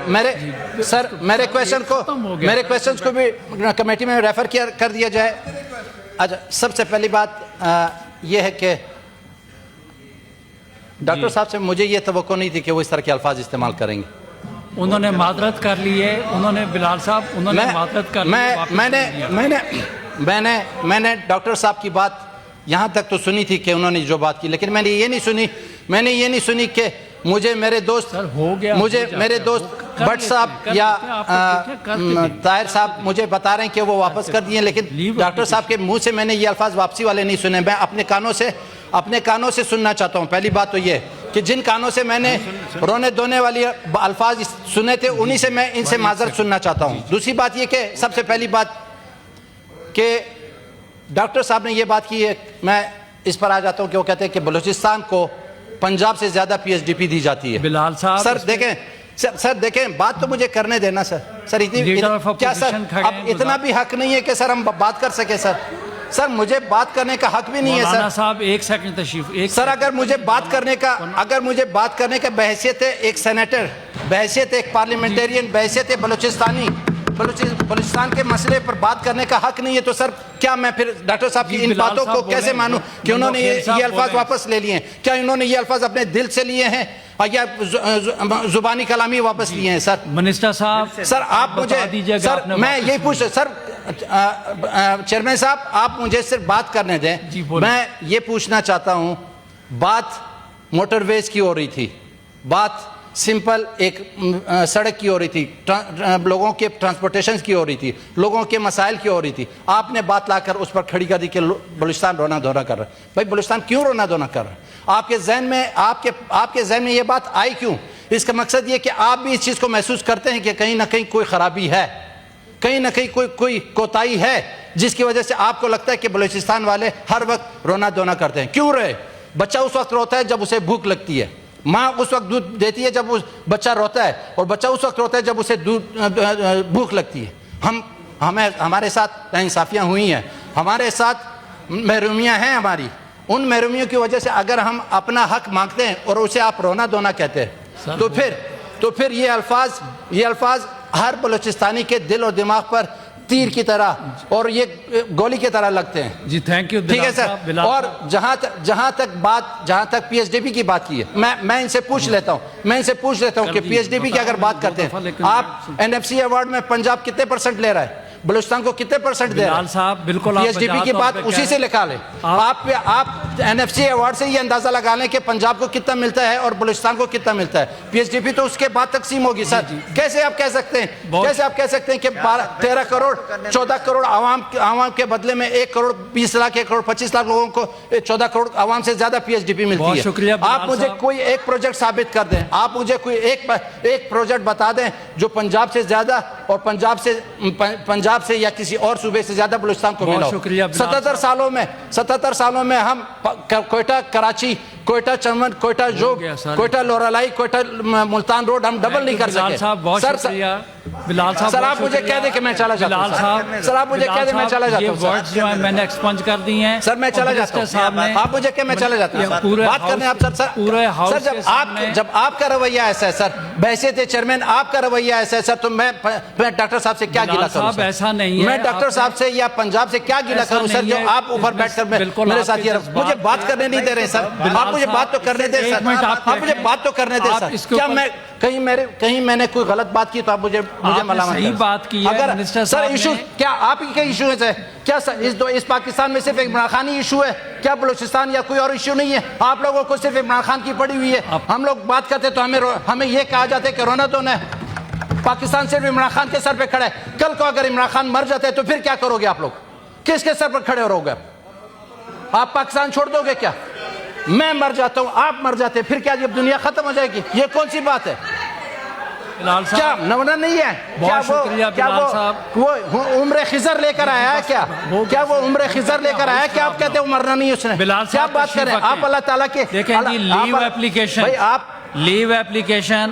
میرے کویشچن کو بھی کمیٹی میں ریفر کر دیا جائے۔ اچھا، سب سے پہلی بات یہ ہے کہ ڈاکٹر صاحب سے مجھے یہ توقع نہیں تھی کہ وہ اس طرح کے الفاظ استعمال کریں گے۔ انہوں نے معذرت کر لی ہے، انہوں نے بلال صاحب انہوں نے معذرت کر لی ہے۔ میں نے ڈاکٹر صاحب کی بات یہاں تک تو سنی تھی کہ انہوں نے جو بات کی، لیکن میں نے یہ نہیں سنی کہ مجھے میرے دوست بٹ صاحب یا طاہر صاحب مجھے بتا رہے ہیں کہ وہ واپس کر دیے، لیکن ڈاکٹر صاحب کے منہ سے میں نے یہ الفاظ واپسی والے نہیں سنے۔ میں اپنے کانوں سے سننا چاہتا ہوں۔ پہلی بات تو یہ کہ جن کانوں سے میں نے رونے دھونے والی الفاظ سنے تھے انہی سے میں ان سے معذرت سننا چاہتا ہوں۔ دوسری بات یہ کہ سب سے پہلی بات کہ ڈاکٹر صاحب نے یہ بات کی ہے، میں اس پر آ جاتا ہوں کہ وہ کہتے ہیں کہ بلوچستان کو پنجاب سے زیادہ پی ایس ڈی پی دی جاتی ہے۔ بلال صاحب سر دیکھیں بات تو مجھے کرنے دینا سر کیا سر اب اتنا بھی حق نہیں ہے کہ سر ہم بات کر سکے؟ سر مجھے بات کرنے کا حق بھی نہیں ہے مولانا صاحب ایک سیکنڈ تشریف سر اگر مجھے بات کرنے کا بحیثیت ہے ایک سینیٹر، بحیثیت ایک پارلیمنٹیرین، بحیثیت بلوچستان کے مسئلے پر بات کرنے کا حق نہیں ہے تو سر کیا میں پھر ڈاکٹر صاحب کی ان باتوں کو کیسے مانوں کہ انہوں نے یہ الفاظ واپس لے لیے ہیں؟ کیا انہوں نے یہ الفاظ اپنے دل سے لیے ہیں یا زبانی کلامی واپس لیے ہیں؟ سر منسٹر صاحب سر آپ مجھے میں یہی پوچھ سر چیئرمین صاحب آپ مجھے صرف بات کرنے دیں۔ میں یہ پوچھنا چاہتا ہوں، بات موٹر ویز کی ہو رہی تھی، بات سمپل ایک سڑک کی ہو رہی تھی، لوگوں کے ٹرانسپورٹیشن کی ہو رہی تھی، لوگوں کے مسائل کی ہو رہی تھی، آپ نے بات لا کر اس پر کھڑی کر دی کہ بلوچستان رونا دھونا کر رہا ہے۔ بھائی بلوچستان کیوں رونا دھونا کر رہا ہے؟ آپ کے ذہن میں یہ بات آئی کیوں؟ اس کا مقصد یہ کہ آپ بھی اس چیز کو محسوس کرتے ہیں کہ کہیں نہ کہیں کوئی خرابی ہے، کہیں نہ کہیں کوئی کوتاہی ہے جس کی وجہ سے آپ کو لگتا ہے کہ بلوچستان والے ہر وقت رونا دھونا کرتے ہیں۔ کیوں رہے؟ بچہ اس وقت روتا ہے جب اسے بھوک لگتی ہے، ماں اس وقت دودھ دیتی ہے جب بچہ روتا ہے، اور بچہ اس وقت روتا ہے جب اسے بھوک لگتی ہے۔ ہمارے ساتھ ناانصافیاں ہوئی ہیں، ہمارے ساتھ محرومیاں ہیں ہماری، ان محرومیوں کی وجہ سے اگر ہم اپنا حق مانگتے ہیں اور اسے آپ رونا دھونا کہتے ہیں تو پھر یہ الفاظ ہر بلوچستانی کے دل اور دماغ پر تیر کی طرح اور یہ گولی کی طرح لگتے ہیں۔ جی تھینک یو۔ ٹھیک ہے سر، اور جہاں تک پی ایس ڈی پی کی بات کی ہے، میں ان سے پوچھ لیتا ہوں کہ پی ایس ڈی پی کی اگر بات کرتے ہیں، آپ این ایف سی ایوارڈ میں پنجاب کتنے % لے رہا ہے؟ بلوچستان کو کتنے % دے رہا ہے؟ پی ایس ڈی پی کی بات اسی سے لکھا لیں۔ آپ این ایف سی ایوارڈ سے یہ اندازہ لگا لیں کہ پنجاب کو کتنا ملتا ہے اور بلوچستان کو کتنا ملتا ہے۔ پی ایس ڈی پی تو اس کے بعد تقسیم ہوگی سر۔ کیسے آپ کہہ سکتے ہیں کہ 13 کروڑ 14 کروڑ عوام کے بدلے میں 1 کروڑ 20 لاکھ 1 کروڑ 25 لاکھ لوگوں کو 14 کروڑ عوام سے زیادہ پی ایس ڈی پی ملتی ہے؟ آپ مجھے کوئی ایک پروجیکٹ ثابت کر دیں، آپ مجھے کوئی ایک پروجیکٹ بتا دیں جو پنجاب سے زیادہ اور پنجاب سے یا کسی اور صوبے سے زیادہ بلوچستان کو ملا ہو۔ 77 سالوں میں ہم کوئٹہ کراچی، کوئٹہ چمن، کوئٹہ جوگ، کوئٹہ لورالائی، کوئٹہ ملتان روڈ ہم ڈبل نہیں کر سکے۔ سر آپ مجھے کہہ دیں کہ میں چلا جاتا ہوں۔ سر آپ مجھے کہہ دیں میں چلا جاتا ہوں۔ یہ ورڈز جو ہیں میں نے ایکسپنج کر دی ہیں سر، میں چلا جاتا ہوں۔ آپ مجھے کہ میں چلا جاتا ہوں، بات کرنے آپ سر جب آپ کا رویہ ایسا ہے سر، بحیثیت چیئرمین آپ کا رویہ ایسا ہے سر، تو میں ڈاکٹر صاحب سے کیا گلا کروں؟ ایسا نہیں ہے، میں ڈاکٹر صاحب سے یا پنجاب سے کیا گلا کروں سر جو آپ اوپر بیٹھ کر میرے ساتھ یہ مجھے بات کرنے نہیں دے رہے سر۔ آپ مجھے بات تو کرنے دیں سر، آپ مجھے بات تو کرنے دیں سر۔ کیا میں کہیں میں نے کوئی غلط بات کی تو آپ مجھے ملامت صحیح بات کی ہے منسٹر سر۔ ایشو کیا آپ ہی کے ایشو ہے؟ کیا اس پاکستان میں صرف عمران خانی ایشو ہے؟ کیا بلوچستان یا کوئی اور ایشو نہیں ہے؟ آپ لوگوں کو صرف عمران خان کی پڑی ہوئی ہے؟ ہم لوگ بات کرتے تو ہمیں یہ کہا جاتا ہے کہ رونا دھونا ہے، پاکستان صرف عمران خان کے سر پہ کھڑا ہے۔ کل کو اگر عمران خان مر جاتے تو پھر کیا کرو گے آپ لوگ؟ کس کے سر پر کھڑے رہو گے؟ آپ پاکستان چھوڑ دو گے کیا؟ میں مر جاتا ہوں، آپ مر جاتے، پھر کیا جب دنیا ختم ہو جائے گی؟ یہ کون سی بات ہے؟ کیا نمونہ نہیں ہے؟ کیا وہ عمر خضر لے کر آیا ہے؟ کیا وہ عمر خضر لے کر آیا؟ کیا آپ کہتے ہیں مرنا نہیں اس نے؟ کیا بات کریں آپ اللہ تعالیٰ کے؟ دیکھیں جی لیو ایپلیکیشن